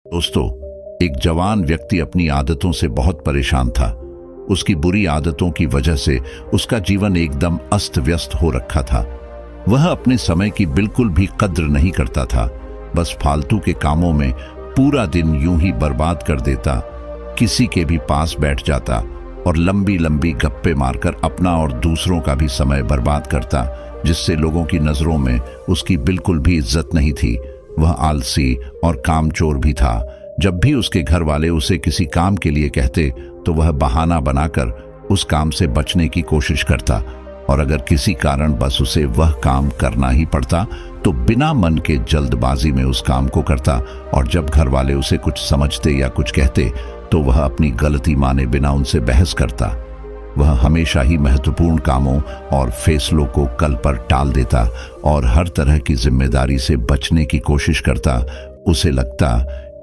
दोस्तों, एक जवान व्यक्ति अपनी आदतों से बहुत परेशान था। उसकी बुरी आदतों की वजह से उसका जीवन एकदम अस्त व्यस्त हो रखा था। वह अपने समय की बिल्कुल भी कद्र नहीं करता था। बस फालतू के कामों में पूरा दिन यूं ही बर्बाद कर देता। किसी के भी पास बैठ जाता और लंबी लंबी गप्पे मारकर अपना और दूसरों का भी समय बर्बाद करता, जिससे लोगों की नजरों में उसकी बिल्कुल भी इज्जत नहीं थी। वह आलसी और कामचोर भी था। जब भी उसके घर वाले उसे किसी काम के लिए कहते तो वह बहाना बनाकर उस काम से बचने की कोशिश करता, और अगर किसी कारण बस उसे वह काम करना ही पड़ता तो बिना मन के जल्दबाजी में उस काम को करता। और जब घर वाले उसे कुछ समझते या कुछ कहते तो वह अपनी गलती माने बिना उनसे बहस करता। वह हमेशा ही महत्वपूर्ण कामों और फैसलों को कल पर टाल देता और हर तरह की जिम्मेदारी से बचने की कोशिश करता। उसे लगता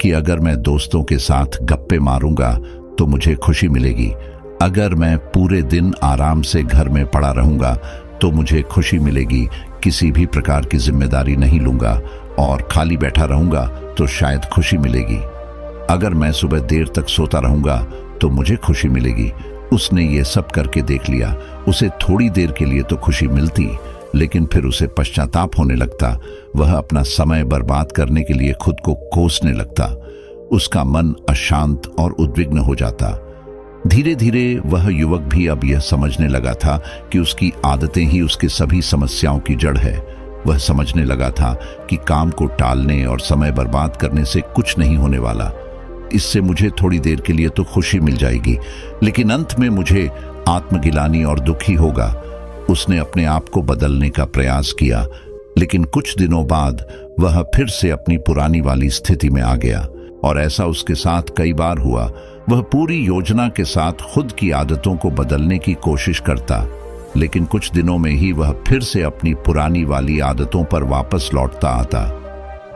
कि अगर मैं दोस्तों के साथ गप्पे मारूंगा तो मुझे खुशी मिलेगी, अगर मैं पूरे दिन आराम से घर में पड़ा रहूंगा तो मुझे खुशी मिलेगी, किसी भी प्रकार की जिम्मेदारी नहीं लूंगा और खाली बैठा रहूंगा तो शायद खुशी मिलेगी, अगर मैं सुबह देर तक सोता रहूंगा तो मुझे खुशी मिलेगी। उसने ये सब करके देख लिया। उसे थोड़ी देर के लिए तो खुशी मिलती, लेकिन फिर उसे पश्चाताप होने लगता। वह अपना समय बर्बाद करने के लिए खुद को कोसने लगता। उसका मन अशांत और उद्विग्न हो जाता। धीरे धीरे वह युवक भी अब यह समझने लगा था कि उसकी आदतें ही उसकी सभी समस्याओं की जड़ है। वह समझने लगा था कि काम को टालने और समय बर्बाद करने से कुछ नहीं होने वाला। इससे मुझे थोड़ी देर के लिए तो खुशी मिल जाएगी, लेकिन अंत में मुझे आत्मगिलानी और दुख ही होगा। उसने अपने आप को बदलने का प्रयास किया, लेकिन कुछ दिनों बाद वह फिर से अपनी पुरानी वाली स्थिति में आ गया, और ऐसा उसके साथ कई बार हुआ। वह पूरी योजना के साथ खुद की आदतों को बदलने की कोशिश करता, लेकिन कुछ दिनों में ही वह फिर से अपनी पुरानी वाली आदतों पर वापस लौटता आता।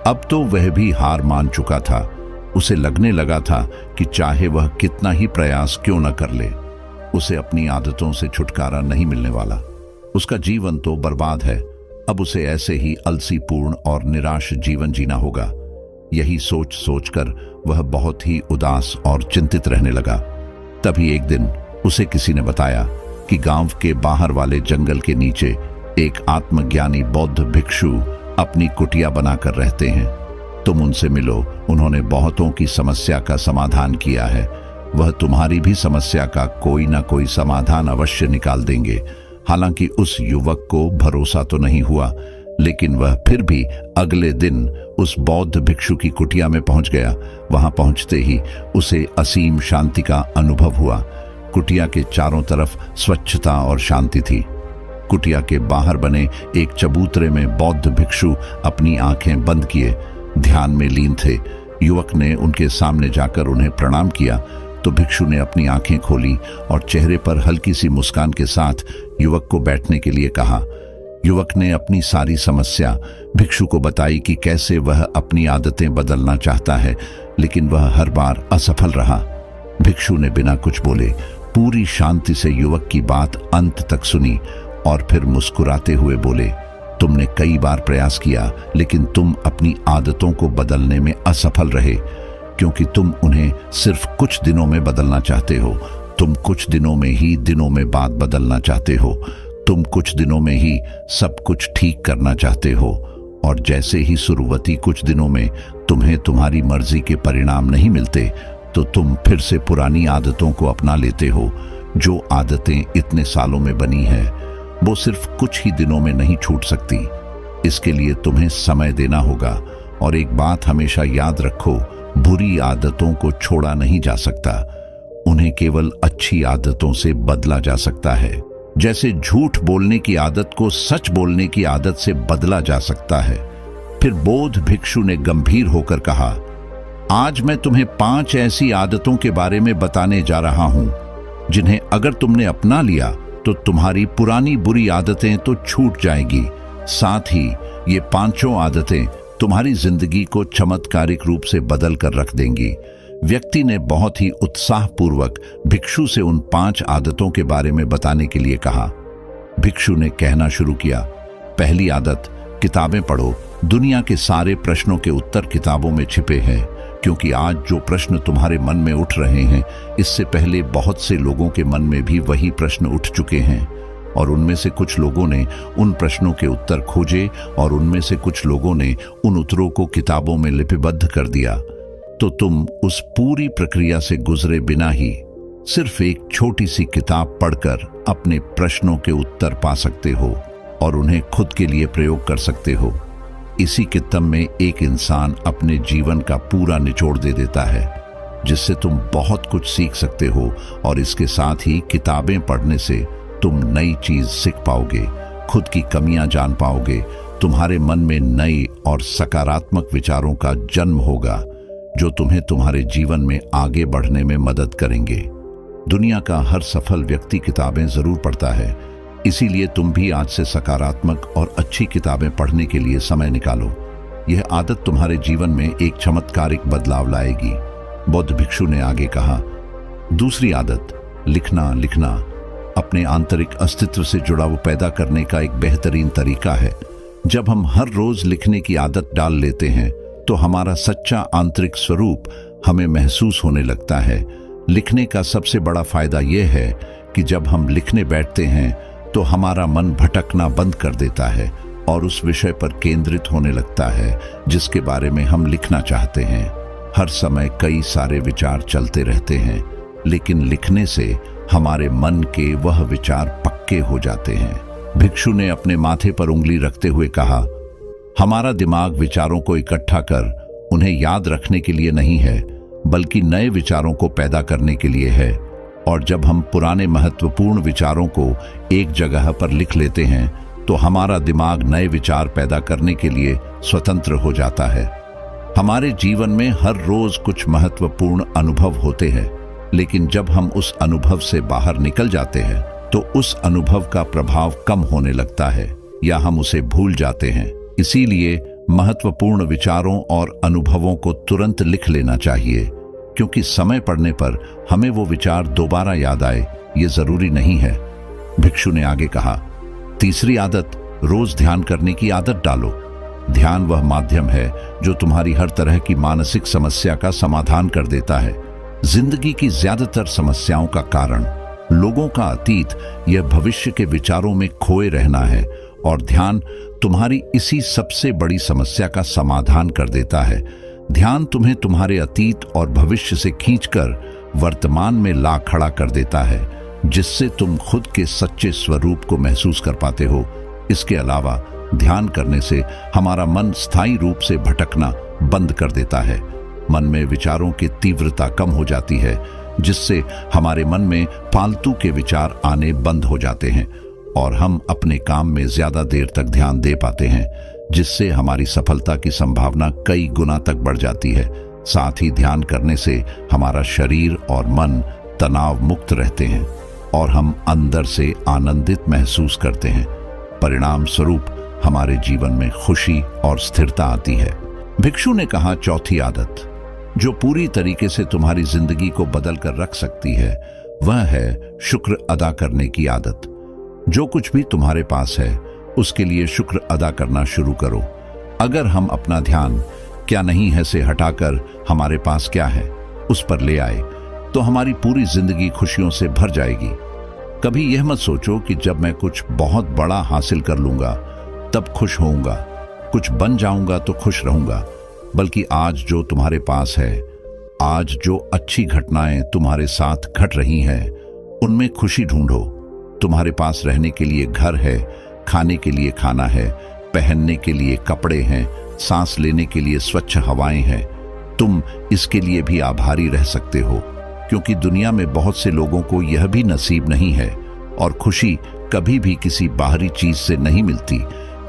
अब तो वह भी हार मान चुका था। उसे लगने लगा था कि चाहे वह कितना ही प्रयास क्यों न कर ले, उसे अपनी आदतों से छुटकारा नहीं मिलने वाला। उसका जीवन तो बर्बाद है। अब उसे ऐसे ही अलसीपूर्ण और निराश जीवन जीना होगा। यही सोच सोचकर वह बहुत ही उदास और चिंतित रहने लगा। तभी एक दिन उसे किसी ने बताया कि गांव के बाहर वाले जंगल के नीचे एक आत्मज्ञानी बौद्ध भिक्षु अपनी कुटिया बनाकर रहते हैं। तुम उनसे मिलो, उन्होंने बहुतों की समस्या का समाधान किया है। वह तुम्हारी भी समस्या का कोई ना कोई समाधान अवश्य निकाल देंगे। हालांकि उस युवक को भरोसा तो नहीं हुआ, लेकिन वह फिर भी अगले दिन उस बौद्ध भिक्षु की कुटिया में पहुंच गया। वहां पहुंचते ही उसे असीम शांति का अनुभव हुआ। कुटिया के चारों तरफ स्वच्छता और शांति थी। कुटिया के बाहर बने एक चबूतरे में बौद्ध भिक्षु अपनी आंखें बंद किए ध्यान में लीन थे। युवक ने उनके सामने जाकर उन्हें प्रणाम किया तो भिक्षु ने अपनी आंखें खोली और चेहरे पर हल्की सी मुस्कान के साथ युवक को बैठने के लिए कहा। युवक ने अपनी सारी समस्या भिक्षु को बताई कि कैसे वह अपनी आदतें बदलना चाहता है, लेकिन वह हर बार असफल रहा। भिक्षु ने बिना कुछ बोले पूरी शांति से युवक की बात अंत तक सुनी और फिर मुस्कुराते हुए बोले, तुमने कई बार प्रयास किया, लेकिन तुम अपनी आदतों को बदलने में असफल रहे, क्योंकि तुम उन्हें सिर्फ कुछ दिनों में बदलना चाहते हो। तुम कुछ दिनों में ही दिनों में बात बदलना चाहते हो। तुम कुछ दिनों में ही सब कुछ ठीक करना चाहते हो, और जैसे ही शुरुआती कुछ दिनों में तुम्हें तुम्हारी मर्जी के परिणाम नहीं मिलते तो तुम फिर से पुरानी आदतों को अपना लेते हो। जो आदतें इतने सालों में बनी हैं वो सिर्फ कुछ ही दिनों में नहीं छूट सकती। इसके लिए तुम्हें समय देना होगा। और एक बात हमेशा याद रखो, बुरी आदतों को छोड़ा नहीं जा सकता, उन्हें केवल अच्छी आदतों से बदला जा सकता है। जैसे झूठ बोलने की आदत को सच बोलने की आदत से बदला जा सकता है। फिर बौद्ध भिक्षु ने गंभीर होकर कहा, आज मैं तुम्हें 5 ऐसी आदतों के बारे में बताने जा रहा हूं जिन्हें अगर तुमने अपना लिया तो तुम्हारी पुरानी बुरी आदतें तो छूट जाएगी। साथ ही ये 5 आदतें तुम्हारी जिंदगी को चमत्कारिक रूप से बदल कर रख देंगी। व्यक्ति ने बहुत ही उत्साहपूर्वक भिक्षु से उन 5 आदतों के बारे में बताने के लिए कहा। भिक्षु ने कहना शुरू किया, पहली आदत, किताबें पढ़ो। दुनिया के सारे प्रश्नों के उत्तर किताबों में छिपे हैं। क्योंकि आज जो प्रश्न तुम्हारे मन में उठ रहे हैं, इससे पहले बहुत से लोगों के मन में भी वही प्रश्न उठ चुके हैं, और उनमें से कुछ लोगों ने उन प्रश्नों के उत्तर खोजे और उनमें से कुछ लोगों ने उन उत्तरों को किताबों में लिपिबद्ध कर दिया। तो तुम उस पूरी प्रक्रिया से गुजरे बिना ही सिर्फ एक छोटी सी किताब पढ़कर अपने प्रश्नों के उत्तर पा सकते हो और उन्हें खुद के लिए प्रयोग कर सकते हो। इसी किताब में एक इंसान अपने जीवन का पूरा निचोड़ दे देता है, जिससे तुम बहुत कुछ सीख सकते हो, और इसके साथ ही किताबें पढ़ने से तुम नई चीज सीख पाओगे, खुद की कमियां जान पाओगे, तुम्हारे मन में नए और सकारात्मक विचारों का जन्म होगा जो तुम्हें तुम्हारे जीवन में आगे बढ़ने में मदद करेंगे। दुनिया का हर सफल व्यक्ति किताबें जरूर पढ़ता है, इसीलिए तुम भी आज से सकारात्मक और अच्छी किताबें पढ़ने के लिए समय निकालो। यह आदत तुम्हारे जीवन में एक चमत्कारिक बदलाव लाएगी। बौद्ध भिक्षु ने आगे कहा, दूसरी आदत, लिखना। लिखना अपने आंतरिक अस्तित्व से जुड़ाव पैदा करने का एक बेहतरीन तरीका है। जब हम हर रोज लिखने की आदत डाल लेते हैं तो हमारा सच्चा आंतरिक स्वरूप हमें महसूस होने लगता है। लिखने का सबसे बड़ा फायदा यह है कि जब हम लिखने बैठते हैं तो हमारा मन भटकना बंद कर देता है और उस विषय पर केंद्रित होने लगता है जिसके बारे में हम लिखना चाहते हैं। हर समय कई सारे विचार चलते रहते हैं, लेकिन लिखने से हमारे मन के वह विचार पक्के हो जाते हैं। भिक्षु ने अपने माथे पर उंगली रखते हुए कहा, हमारा दिमाग विचारों को इकट्ठा कर उन्हें याद रखने के लिए नहीं है, बल्कि नए विचारों को पैदा करने के लिए है। और जब हम पुराने महत्वपूर्ण विचारों को एक जगह पर लिख लेते हैं तो हमारा दिमाग नए विचार पैदा करने के लिए स्वतंत्र हो जाता है। हमारे जीवन में हर रोज कुछ महत्वपूर्ण अनुभव होते हैं, लेकिन जब हम उस अनुभव से बाहर निकल जाते हैं तो उस अनुभव का प्रभाव कम होने लगता है या हम उसे भूल जाते हैं। इसीलिए महत्वपूर्ण विचारों और अनुभवों को तुरंत लिख लेना चाहिए, क्योंकि समय पड़ने पर हमें वो विचार दोबारा याद आए ये जरूरी नहीं है। भिक्षु ने आगे कहा, तीसरी आदत, रोज ध्यान करने की आदत डालो। ध्यान वह माध्यम है जो तुम्हारी हर तरह की मानसिक समस्या का समाधान कर देता है। जिंदगी की ज्यादातर समस्याओं का कारण लोगों का अतीत या भविष्य के विचारों में खोए रहना है, और ध्यान तुम्हारी इसी सबसे बड़ी समस्या का समाधान कर देता है। ध्यान तुम्हें तुम्हारे अतीत और भविष्य से खींचकर वर्तमान में ला खड़ा कर देता है, जिससे तुम खुद के सच्चे स्वरूप को महसूस कर पाते हो। इसके अलावा ध्यान करने से हमारा मन स्थायी रूप से भटकना बंद कर देता है। मन में विचारों की तीव्रता कम हो जाती है, जिससे हमारे मन में फालतू के विचार आने बंद हो जाते हैं और हम अपने काम में ज्यादा देर तक ध्यान दे पाते हैं, जिससे हमारी सफलता की संभावना कई गुना तक बढ़ जाती है। साथ ही ध्यान करने से हमारा शरीर और मन तनाव मुक्त रहते हैं और हम अंदर से आनंदित महसूस करते हैं। परिणाम स्वरूप हमारे जीवन में खुशी और स्थिरता आती है। भिक्षु ने कहा, चौथी आदत जो पूरी तरीके से तुम्हारी जिंदगी को बदल कर रख सकती है, वह है शुक्र अदा करने की आदत। जो कुछ भी तुम्हारे पास है उसके लिए शुक्र अदा करना शुरू करो। अगर हम अपना ध्यान क्या नहीं है से हटाकर हमारे पास क्या है उस पर ले आए तो हमारी पूरी जिंदगी खुशियों से भर जाएगी। कभी यह मत सोचो कि जब मैं कुछ बहुत बड़ा हासिल कर लूंगा तब खुश होऊंगा, कुछ बन जाऊंगा तो खुश रहूंगा, बल्कि आज जो तुम्हारे पास है, आज जो अच्छी घटनाएं तुम्हारे साथ घट रही हैं, उनमें खुशी ढूंढो। तुम्हारे पास रहने के लिए घर है, खाने के लिए खाना है, पहनने के लिए कपड़े हैं, सांस लेने के लिए स्वच्छ हवाएं हैं। तुम इसके लिए भी आभारी रह सकते हो, क्योंकि दुनिया में बहुत से लोगों को यह भी नसीब नहीं है। और खुशी कभी भी किसी बाहरी चीज से नहीं मिलती।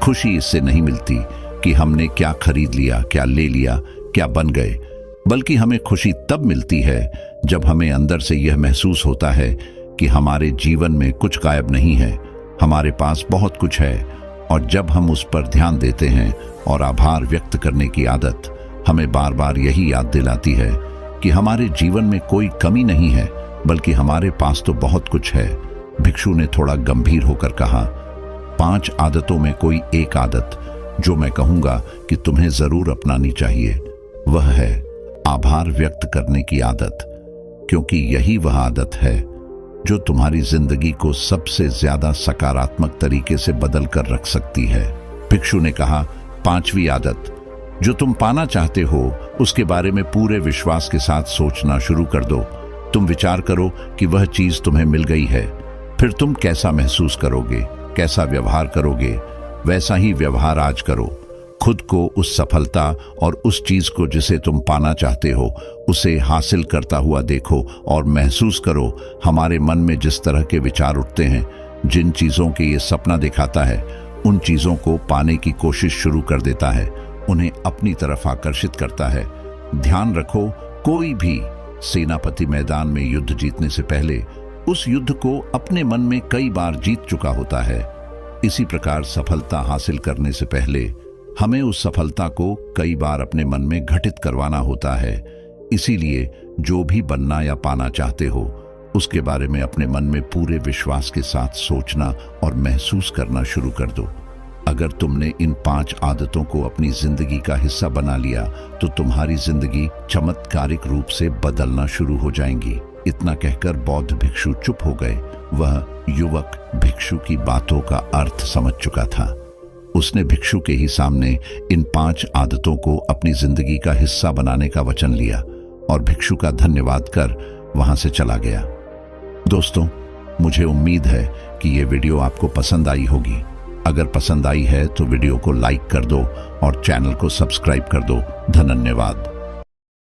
खुशी इससे नहीं मिलती कि हमने क्या खरीद लिया, क्या ले लिया, क्या बन गए, बल्कि हमें खुशी तब मिलती है जब हमें अंदर से यह महसूस होता है कि हमारे जीवन में कुछ गायब नहीं है, हमारे पास बहुत कुछ है। और जब हम उस पर ध्यान देते हैं और आभार व्यक्त करने की आदत हमें बार बार यही याद दिलाती है कि हमारे जीवन में कोई कमी नहीं है, बल्कि हमारे पास तो बहुत कुछ है। भिक्षु ने थोड़ा गंभीर होकर कहा, 5 आदतों में कोई एक आदत जो मैं कहूंगा कि तुम्हें जरूर अपनानी चाहिए, वह है आभार व्यक्त करने की आदत, क्योंकि यही वह आदत है जो तुम्हारी जिंदगी को सबसे ज्यादा सकारात्मक तरीके से बदल कर रख सकती है। भिक्षु ने कहा, 5वीं आदत, जो तुम पाना चाहते हो उसके बारे में पूरे विश्वास के साथ सोचना शुरू कर दो। तुम विचार करो कि वह चीज तुम्हें मिल गई है, फिर तुम कैसा महसूस करोगे, कैसा व्यवहार करोगे। वैसा ही व्यवहार आज करो। खुद को उस सफलता और उस चीज को जिसे तुम पाना चाहते हो उसे हासिल करता हुआ देखो और महसूस करो। हमारे मन में जिस तरह के विचार उठते हैं, जिन चीजों के ये सपना दिखाता है, उन चीजों को पाने की कोशिश शुरू कर देता है, उन्हें अपनी तरफ आकर्षित करता है। ध्यान रखो, कोई भी सेनापति मैदान में युद्ध जीतने से पहले उस युद्ध को अपने मन में कई बार जीत चुका होता है। इसी प्रकार सफलता हासिल करने से पहले हमें उस सफलता को कई बार अपने मन में घटित करवाना होता है। इसीलिए जो भी बनना या पाना चाहते हो उसके बारे में अपने मन में पूरे विश्वास के साथ सोचना और महसूस करना शुरू कर दो। अगर तुमने इन 5 आदतों को अपनी जिंदगी का हिस्सा बना लिया तो तुम्हारी जिंदगी चमत्कारिक रूप से बदलना शुरू हो जाएंगी। इतना कहकर बौद्ध भिक्षु चुप हो गए। वह युवक भिक्षु की बातों का अर्थ समझ चुका था। उसने भिक्षु के ही सामने इन 5 आदतों को अपनी जिंदगी का हिस्सा बनाने का वचन लिया और भिक्षु का धन्यवाद कर वहां से चला गया। दोस्तों, मुझे उम्मीद है कि ये वीडियो आपको पसंद आई होगी। अगर पसंद आई है तो वीडियो को लाइक कर दो और चैनल को सब्सक्राइब कर दो। धन्यवाद।